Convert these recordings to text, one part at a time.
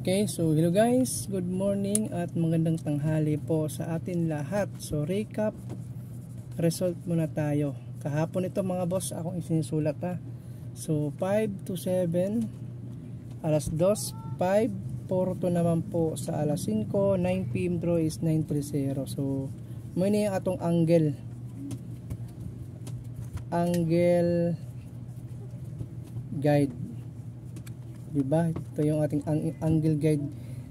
Okay, so hello guys, good morning at magandang tanghali po sa atin lahat. So recap result muna tayo. Kahapon ito mga boss, akong isinusulat ha. So 5 to 7, alas 2, 5, 4 to naman po sa alas 5, 9 PM draw is 930. So muna yung atong angle guide. Diba? Ito yung ating angle guide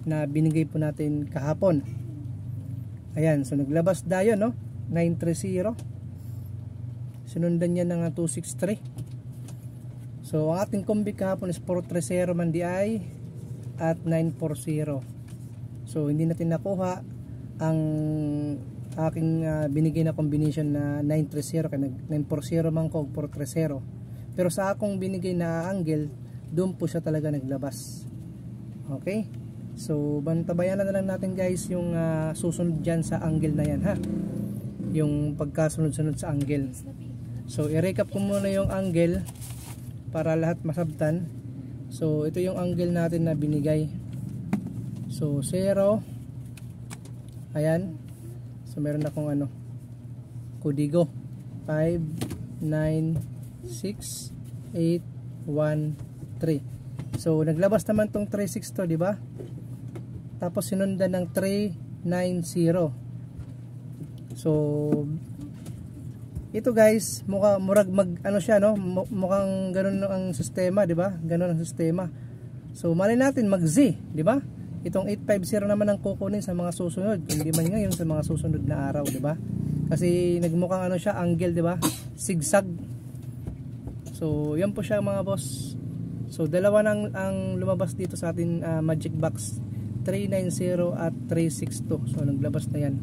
na binigay po natin kahapon. Ayan, so naglabas tayo no, 930. Sinundan niya ng 263. So ang ating kombi kahapon is 430 man di ay at 940. So hindi natin nakuha ang aking binigay na combination na 930 kaya 940 man ko 430. Pero sa akong binigay na angle, doon po siya talaga naglabas. Okay, so bantabayan na lang natin guys yung susunod dyan sa angle na yan ha, yung pagkasunod-sunod sa angle. So i-recap ko muna yung angle para lahat masabtan. So ito yung angle natin na binigay. So 0, ayan, so meron akong kodigo 5, 9, 6, 8, 1, 3. So naglabas naman tong 362, di ba? Tapos sinundan ng 390. So ito guys, murag siya no, mukhang ganun ang sistema, di ba? Ganun ang sistema. So mali natin mag Z, di ba? Itong 850 naman ang kukunin sa mga susunod, hindi man ngayon sa mga susunod na araw, di ba? Kasi nagmukhang siya angle, di ba? Zigzag. So yan po siya mga boss. So dalawa nang ang lumabas dito sa atin magic box, 390 at 362. So naglabas na yan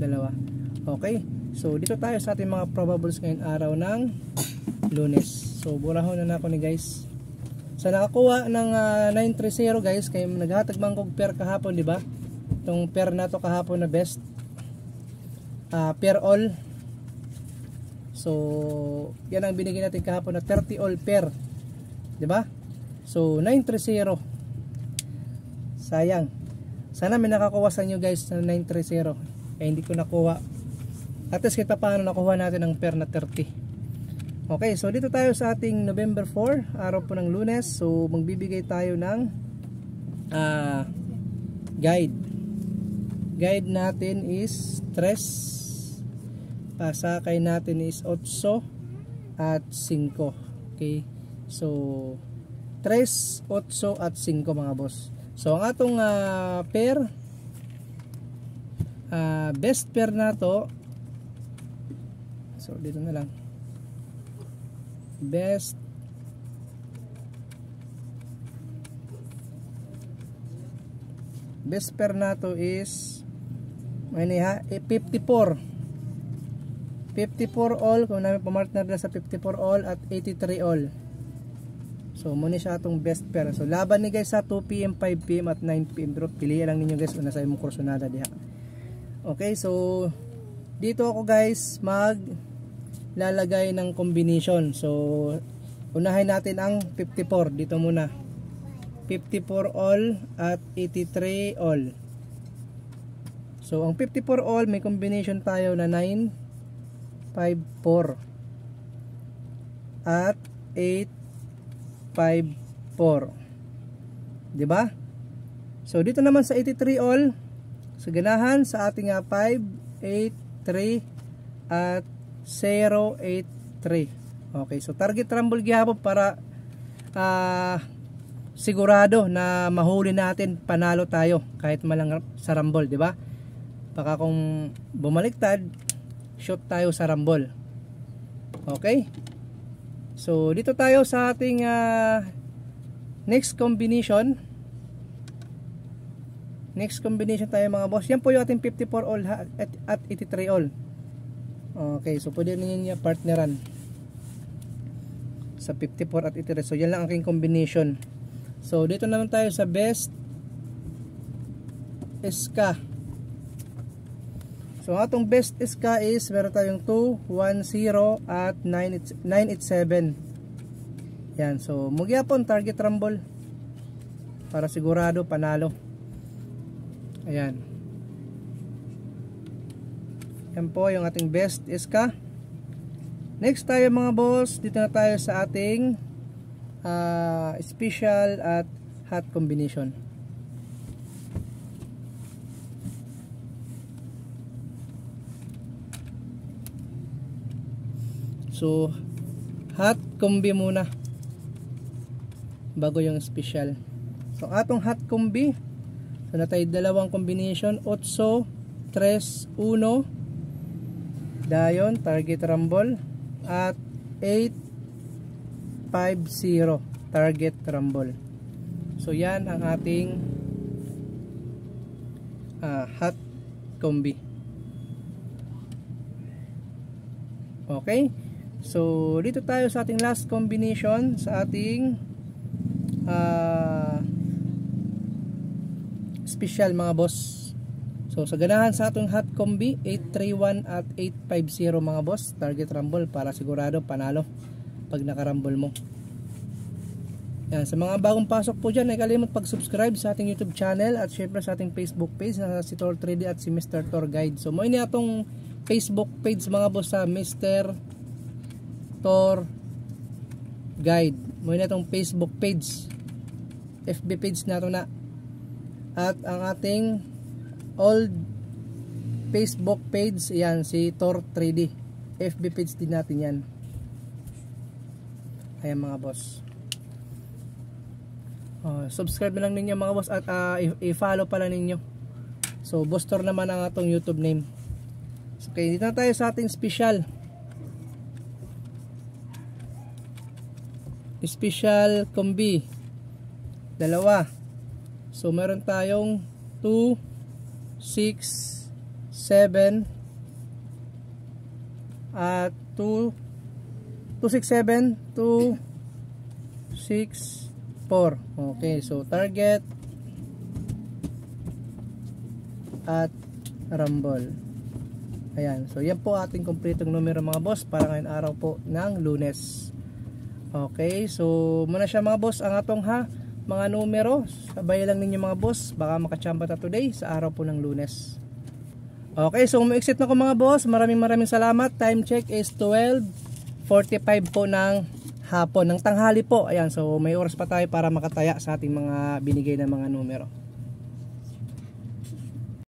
dalawa. Okay, so dito tayo sa ating mga probables ngayon araw ng Lunes. So burahon na ako ni guys. So nakakuha ng 930 guys, kay naghatag mangkog pair kahapon, di ba? Itong pair na to kahapon na best pair all. So yan ang binigay natin kahapon na 30 all pair, di ba? So 930. Sayang. Sana may nakakuha sa inyo guys na 930. Eh hindi ko nakuha. At least kita paano nakuha natin ang pair na 30. Okay, so dito tayo sa ating November 4, araw po ng Lunes. So magbibigay tayo ng guide. Guide natin is 3. Pasakay natin is 8 at 5. Okay. So 3, 8 at 5 mga boss. So ang atong pair, best pair na to. So dito na lang. Best pair na to is 54 all, kung namin pamartner na sa 54 all at 83 all. So muna siya atong best pair. So laban ni guys sa 2 PM, 5 PM at 9 PM. Pero pilihan lang ninyo guys una sa imong kursonada diha. Okay, so dito ako guys mag lalagay ng combination. So unahin natin ang 54 dito muna. 54 all at 83 all. So ang 54 all may combination tayo na 9, 5, 4 at 8, 5, 4. Diba? So dito naman sa 83 all, sa ganahan sa ating 5, 8, 3 at 0, 8, 3. Okay, so target rumble gihapon para sigurado na mahuli natin, panalo tayo kahit malang sa rumble, diba? Baka kung bumaliktad, shoot tayo sa rumble. Okay? So dito tayo sa ating next combination. Next combination tayo mga boss. Yan po yung ating 54 all at 83 all. Okay, so pwede niyo partneran sa 54 at 83. So yan lang ang aking combination. So dito naman tayo sa best SK. So atong best SK is meron tayong 2, 1, 0 at 987. Yan, so mugyapon target rumble. para sigurado panalo. Ayan. Yan po yung ating best SK. Next tayo mga boss, dito na tayo sa ating special at hot combination. So hot combi muna bago yung special. So atong hot combi, so na tayo dalawang combination, 8, 3, 1 dayon target rumble at 8, 5, 0 target rumble. So yan ang ating hot combi. Okay, so dito tayo sa ating last combination sa ating special mga boss. So sa ganahan sa ating hot combi, 831 at 850 mga boss, target rumble para sigurado panalo pag nakarumble mo. Yan, sa mga bagong pasok po dyan, ay kalimut pag-subscribe sa ating YouTube channel at syempre sa ating Facebook page na si Tor 3D at si Mr. Tor Guide. So mo ini atong Facebook page mga boss sa Mr. Tor Guide. Mo ini atong Facebook page, FB page nato na. At ang ating old Facebook page, yan si Tor 3D. FB page din natin yan. Ayan mga boss. Subscribe na lang ninyo mga boss at i-follow pala ninyo. So Boss Tor naman ang atong YouTube name. So, okay, dito na tayo sa ating special. Special combi. Dalawa. So meron tayong 2, 6, 7 at 2, 6, 7, 2, 6, 4. Okay, so target at rumble. Ayan, so yan po ating kompletong numero mga boss para ngayong araw po ng Lunes. Okay, so muna siya mga boss ang atong mga numero. Sabay lang ninyo mga boss, baka makachamba ta today sa araw po ng Lunes. Okay, so umu-exit na ko mga boss. Maraming salamat. Time check is 12:45 po ng hapon, ng tanghali po. Ayan, so may oras pa tayo para makataya sa ating mga binigay na mga numero.